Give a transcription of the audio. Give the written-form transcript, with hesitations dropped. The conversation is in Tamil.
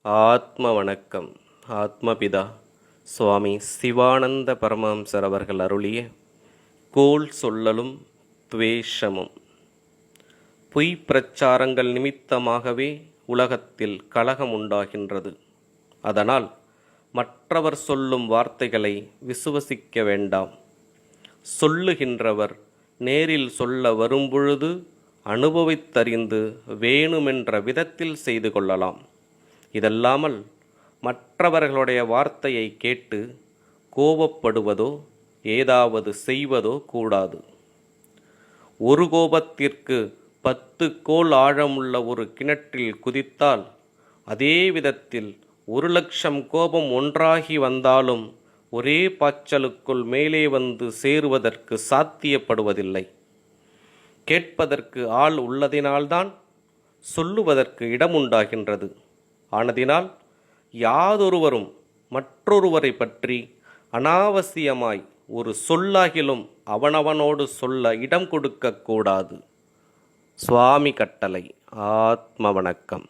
ஆத்ம வணக்கம். ஆத்மபிதா சுவாமி சிவானந்த பரமஹம்சர் அவர்கள் அருளிய கோள் சொல்லலும் துவேஷமும். பொய் பிரச்சாரங்கள் நிமித்தமாகவே உலகத்தில் கலகம் உண்டாகின்றது. அதனால் மற்றவர் சொல்லும் வார்த்தைகளை விசுவசிக்க வேண்டாம். சொல்லுகின்றவர் நேரில் சொல்ல வரும்பொழுது அனுபவித்தறிந்து வேணுமென்ற விதத்தில் செய்து கொள்ளலாம். இதல்லாமல் மற்றவர்களுடைய வார்த்தையை கேட்டு கோபப்படுவதோ ஏதாவது செய்வதோ கூடாது. ஒரு கோபத்திற்கு 10 கோல் ஆழமுள்ள ஒரு கிணற்றில் குதித்தால் அதே விதத்தில் 1,00,000 கோபம் ஒன்றாகி வந்தாலும் ஒரே பாய்ச்சலுக்குள் மேலே வந்து சேருவதற்கு சாத்தியப்படுவதில்லை. கேட்பதற்கு ஆள் உள்ளதினால்தான் சொல்லுவதற்கு இடம் உண்டாகின்றது. ஆனதினால் யாதொருவரும் மற்றொருவரை பற்றி அனாவசியமாய் ஒரு சொல்லாகிலும் அவனவனோடு சொல்ல இடம் கொடுக்கக்கூடாது. சுவாமி கட்டளை. ஆத்ம வணக்கம்.